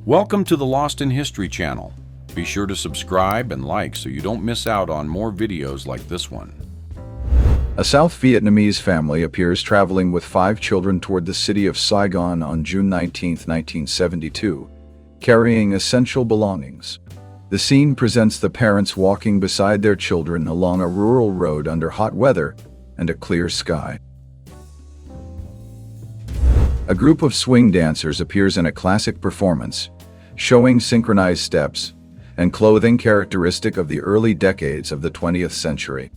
Welcome to the Lost in History channel. Be sure to subscribe and like so you don't miss out on more videos like this one. A South Vietnamese family appears traveling with 5 children toward the city of Saigon on June 19, 1972, carrying essential belongings. The scene presents the parents walking beside their children along a rural road under hot weather and a clear sky. A group of swing dancers appears in a classic performance, showing synchronized steps and clothing characteristic of the early decades of the 20th century.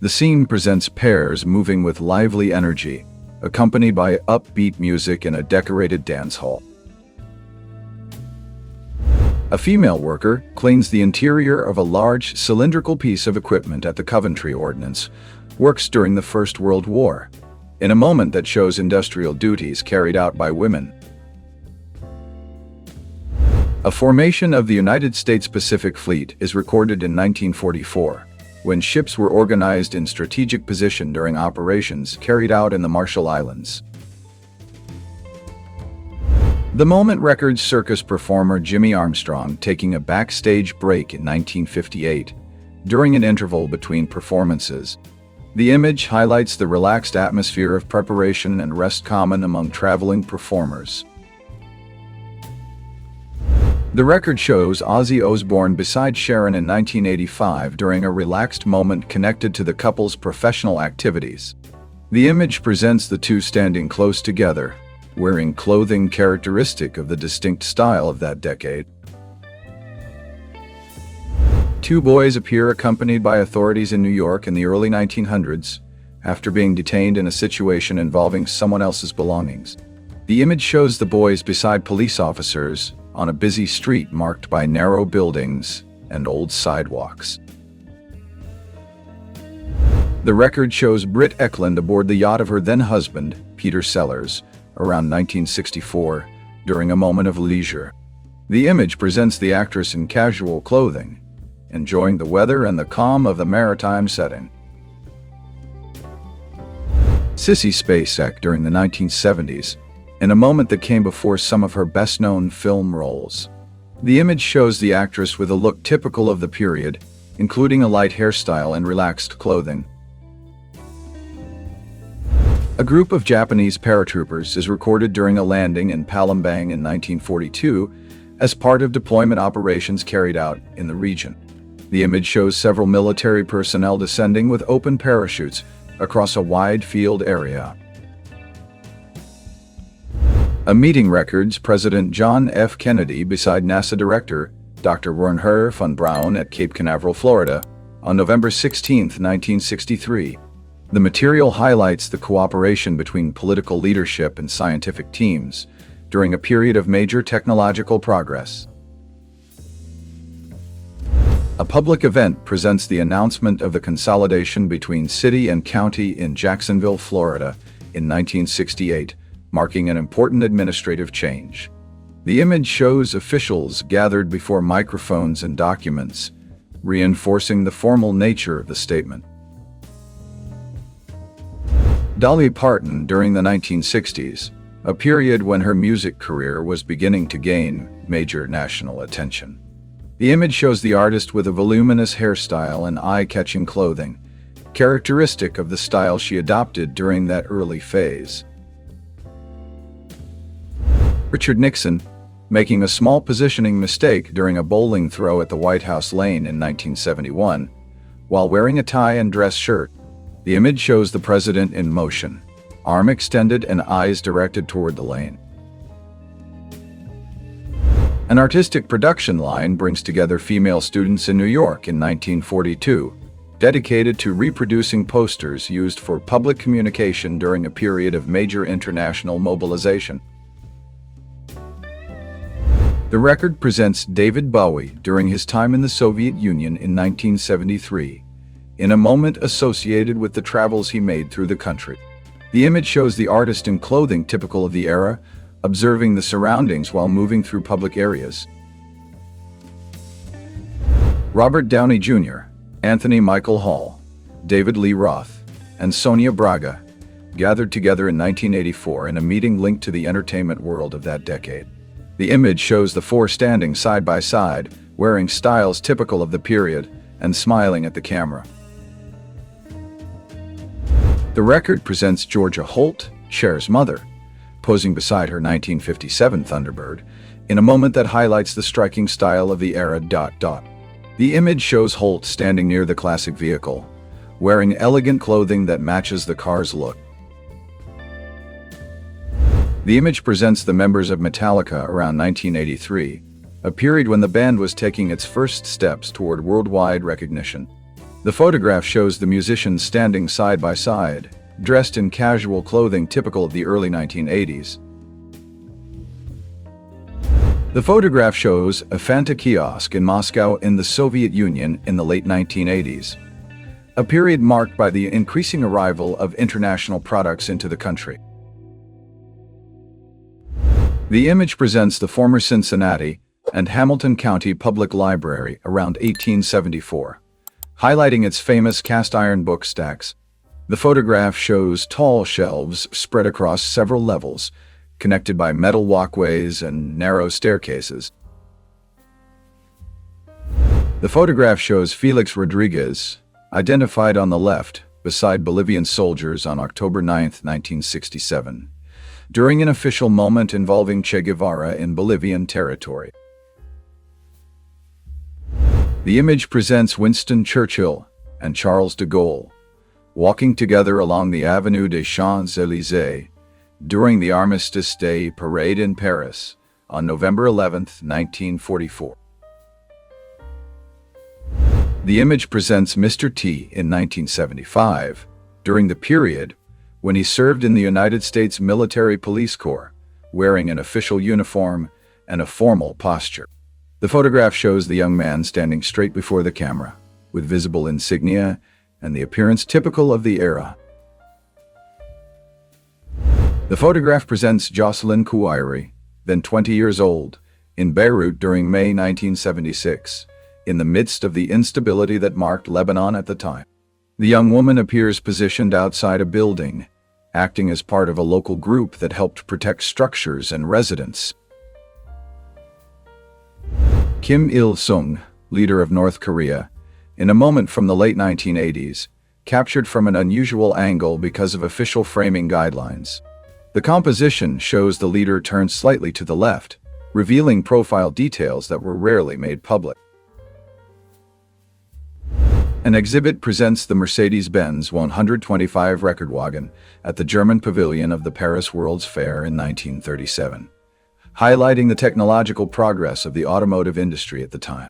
The scene presents pairs moving with lively energy, accompanied by upbeat music in a decorated dance hall. A female worker cleans the interior of a large cylindrical piece of equipment at the Coventry Ordnance Works during the First World War, in a moment that shows industrial duties carried out by women. A formation of the United States Pacific Fleet is recorded in 1944, when ships were organized in strategic position during operations carried out in the Marshall Islands. The Moment records circus performer Jimmy Armstrong taking a backstage break in 1958, during an interval between performances. The image highlights the relaxed atmosphere of preparation and rest common among traveling performers. The record shows Ozzy Osbourne beside Sharon in 1985 during a relaxed moment connected to the couple's professional activities. The image presents the two standing close together, wearing clothing characteristic of the distinct style of that decade. 2 boys appear accompanied by authorities in New York in the early 1900s, after being detained in a situation involving someone else's belongings. The image shows the boys beside police officers on a busy street marked by narrow buildings and old sidewalks. The record shows Britt Eklund aboard the yacht of her then-husband, Peter Sellers, around 1964, during a moment of leisure. The image presents the actress in casual clothing, enjoying the weather and the calm of the maritime setting. Sissy Spacek during the 1970s, in a moment that came before some of her best-known film roles. The image shows the actress with a look typical of the period, including a light hairstyle and relaxed clothing. A group of Japanese paratroopers is recorded during a landing in Palembang in 1942 as part of deployment operations carried out in the region. The image shows several military personnel descending with open parachutes across a wide field area. A meeting records President John F. Kennedy beside NASA Director Dr. Wernher von Braun at Cape Canaveral, Florida, on November 16, 1963. The material highlights the cooperation between political leadership and scientific teams during a period of major technological progress. A public event presents the announcement of the consolidation between city and county in Jacksonville, Florida, in 1968, marking an important administrative change. The image shows officials gathered before microphones and documents, reinforcing the formal nature of the statement. Dolly Parton during the 1960s, a period when her music career was beginning to gain major national attention. The image shows the artist with a voluminous hairstyle and eye-catching clothing, characteristic of the style she adopted during that early phase. Richard Nixon, making a small positioning mistake during a bowling throw at the White House lane in 1971, while wearing a tie and dress shirt. The image shows the president in motion, arm extended and eyes directed toward the lane. An artistic production line brings together female students in New York in 1942, dedicated to reproducing posters used for public communication during a period of major international mobilization. The record presents David Bowie during his time in the Soviet Union in 1973, in a moment associated with the travels he made through the country. The image shows the artist in clothing typical of the era, observing the surroundings while moving through public areas. Robert Downey Jr., Anthony Michael Hall, David Lee Roth, and Sonia Braga gathered together in 1984 in a meeting linked to the entertainment world of that decade. The image shows the four standing side by side, wearing styles typical of the period, and smiling at the camera. The record presents Georgia Holt, Cher's mother, posing beside her 1957 Thunderbird, in a moment that highlights the striking style of the era. The image shows Holt standing near the classic vehicle, wearing elegant clothing that matches the car's look. The image presents the members of Metallica around 1983, a period when the band was taking its first steps toward worldwide recognition. The photograph shows the musicians standing side by side, dressed in casual clothing typical of the early 1980s. The photograph shows a Fanta kiosk in Moscow in the Soviet Union in the late 1980s, a period marked by the increasing arrival of international products into the country. The image presents the former Cincinnati and Hamilton County Public Library around 1874, highlighting its famous cast-iron book stacks. The photograph shows tall shelves spread across several levels, connected by metal walkways and narrow staircases. The photograph shows Felix Rodriguez, identified on the left, beside Bolivian soldiers on October 9, 1967, during an official moment involving Che Guevara in Bolivian territory. The image presents Winston Churchill and Charles de Gaulle, walking together along the Avenue des Champs-Élysées during the Armistice Day parade in Paris on November 11, 1944. The image presents Mr. T in 1975, during the period when he served in the United States Military Police Corps, wearing an official uniform and a formal posture. The photograph shows the young man standing straight before the camera, with visible insignia and the appearance typical of the era. The photograph presents Jocelyn Kouairi, then 20 years old, in Beirut during May 1976, in the midst of the instability that marked Lebanon at the time. The young woman appears positioned outside a building, acting as part of a local group that helped protect structures and residents. Kim Il-sung, leader of North Korea, in a moment from the late 1980s, captured from an unusual angle because of official framing guidelines. The composition shows the leader turned slightly to the left, revealing profile details that were rarely made public. An exhibit presents the Mercedes-Benz 125 record wagon at the German pavilion of the Paris World's Fair in 1937, highlighting the technological progress of the automotive industry at the time.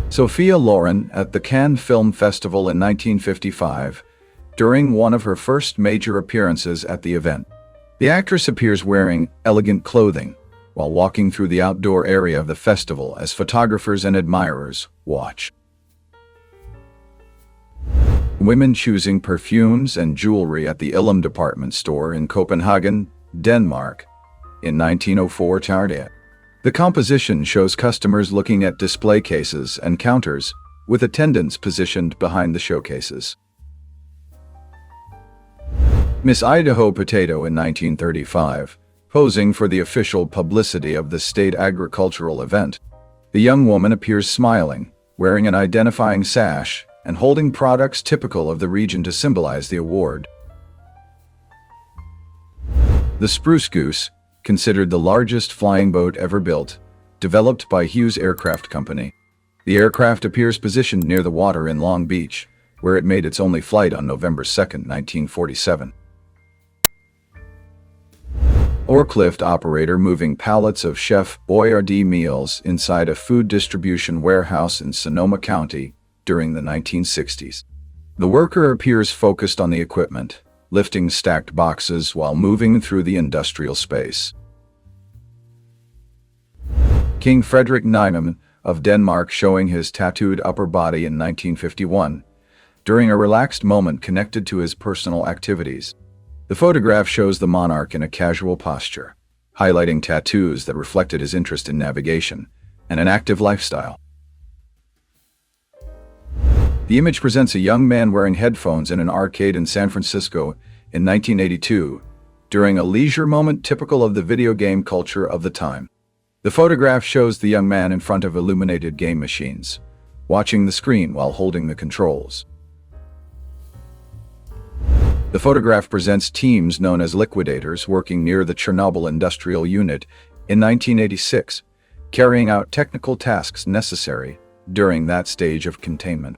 Sophia Loren at the Cannes Film Festival in 1955, during one of her first major appearances at the event. The actress appears wearing elegant clothing while walking through the outdoor area of the festival as photographers and admirers watch. Women choosing perfumes and jewelry at the Illum department store in Copenhagen, Denmark, in 1904 Tardiet. The composition shows customers looking at display cases and counters, with attendants positioned behind the showcases. Miss Idaho Potato in 1935, posing for the official publicity of the state agricultural event. The young woman appears smiling, wearing an identifying sash and holding products typical of the region to symbolize the award. The Spruce Goose, considered the largest flying boat ever built, developed by Hughes Aircraft Company. The aircraft appears positioned near the water in Long Beach, where it made its only flight on November 2, 1947. Forklift operator moving pallets of Chef Boyardee meals inside a food distribution warehouse in Sonoma County during the 1960s. The worker appears focused on the equipment, lifting stacked boxes while moving through the industrial space. King Frederick Niemann of Denmark showing his tattooed upper body in 1951, during a relaxed moment connected to his personal activities. The photograph shows the monarch in a casual posture, highlighting tattoos that reflected his interest in navigation and an active lifestyle. The image presents a young man wearing headphones in an arcade in San Francisco in 1982, during a leisure moment typical of the video game culture of the time. The photograph shows the young man in front of illuminated game machines, watching the screen while holding the controls. The photograph presents teams known as liquidators working near the Chernobyl industrial unit in 1986, carrying out technical tasks necessary during that stage of containment.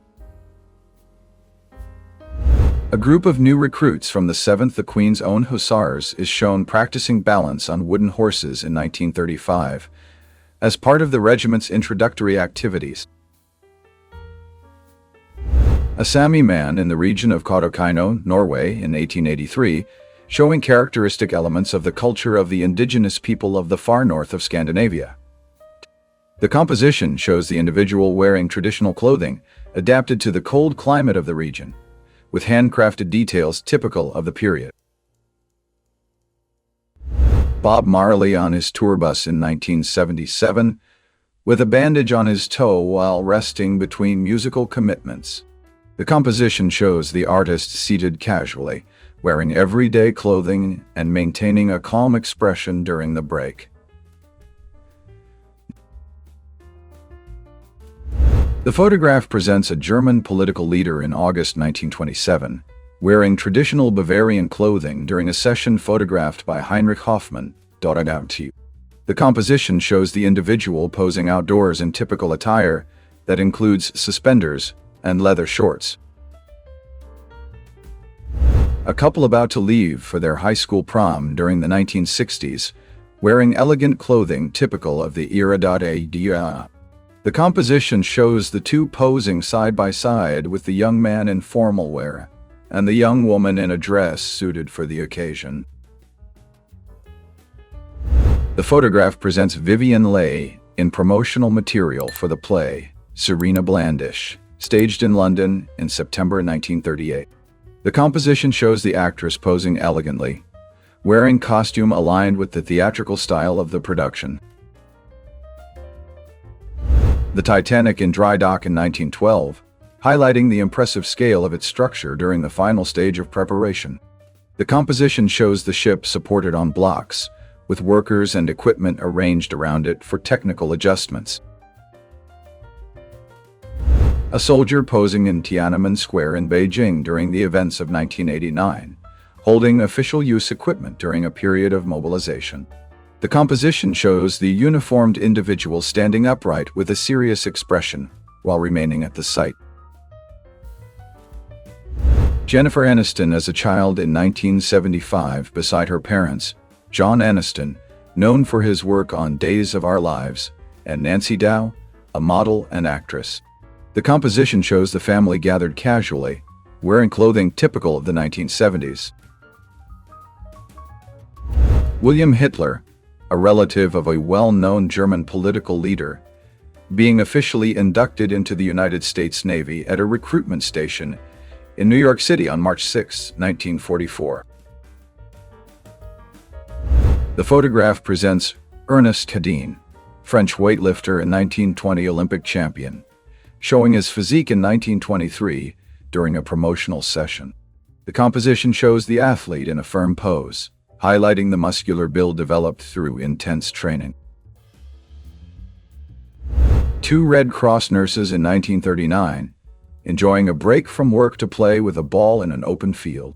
A group of new recruits from the 7th the Queen's Own Hussars is shown practicing balance on wooden horses in 1935 as part of the regiment's introductory activities. A Sami man in the region of Kautokeino, Norway in 1883, showing characteristic elements of the culture of the indigenous people of the far north of Scandinavia. The composition shows the individual wearing traditional clothing adapted to the cold climate of the region, with handcrafted details typical of the period. Bob Marley on his tour bus in 1977, with a bandage on his toe while resting between musical commitments. The composition shows the artist seated casually, wearing everyday clothing and maintaining a calm expression during the break. The photograph presents a German political leader in August 1927, wearing traditional Bavarian clothing during a session photographed by Heinrich Hoffmann. The composition shows the individual posing outdoors in typical attire that includes suspenders and leather shorts. A couple about to leave for their high school prom during the 1960s, wearing elegant clothing typical of the era. The composition shows the two posing side by side, with the young man in formal wear and the young woman in a dress suited for the occasion. The photograph presents Vivian Leigh in promotional material for the play Serena Blandish, staged in London in September 1938. The composition shows the actress posing elegantly, wearing costume aligned with the theatrical style of the production. The Titanic in dry dock in 1912, highlighting the impressive scale of its structure during the final stage of preparation. The composition shows the ship supported on blocks, with workers and equipment arranged around it for technical adjustments. A soldier posing in Tiananmen Square in Beijing during the events of 1989, holding official use equipment during a period of mobilization. The composition shows the uniformed individual standing upright with a serious expression while remaining at the site. Jennifer Aniston as a child in 1975 beside her parents, John Aniston, known for his work on Days of Our Lives, and Nancy Dow, a model and actress. The composition shows the family gathered casually, wearing clothing typical of the 1970s. William Hitler, a relative of a well-known German political leader, being officially inducted into the United States Navy at a recruitment station in New York City on March 6, 1944. The photograph presents Ernest Cadine, French weightlifter and 1920 Olympic champion, showing his physique in 1923 during a promotional session. The composition shows the athlete in a firm pose, highlighting the muscular build developed through intense training. Two Red Cross nurses in 1939, enjoying a break from work to play with a ball in an open field.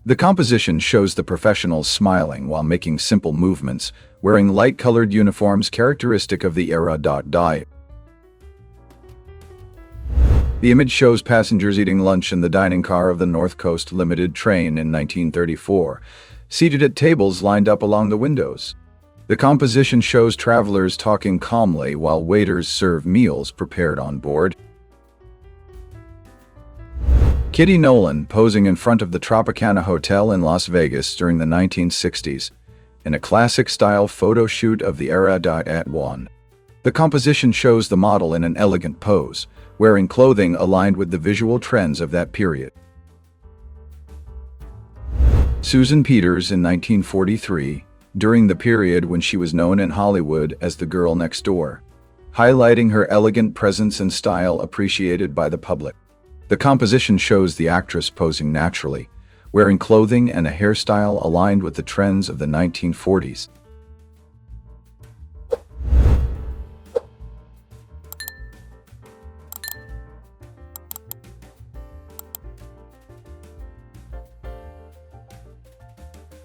The composition shows the professionals smiling while making simple movements, wearing light-colored uniforms characteristic of the era. The image shows passengers eating lunch in the dining car of the North Coast Limited train in 1934, seated at tables lined up along the windows. The composition shows travelers talking calmly while waiters serve meals prepared on board. Kitty Nolan posing in front of the Tropicana Hotel in Las Vegas during the 1960s, in a classic-style photo shoot of the era. The composition shows the model in an elegant pose, wearing clothing aligned with the visual trends of that period. Susan Peters in 1943, during the period when she was known in Hollywood as the girl next door, highlighting her elegant presence and style appreciated by the public. The composition shows the actress posing naturally, wearing clothing and a hairstyle aligned with the trends of the 1940s.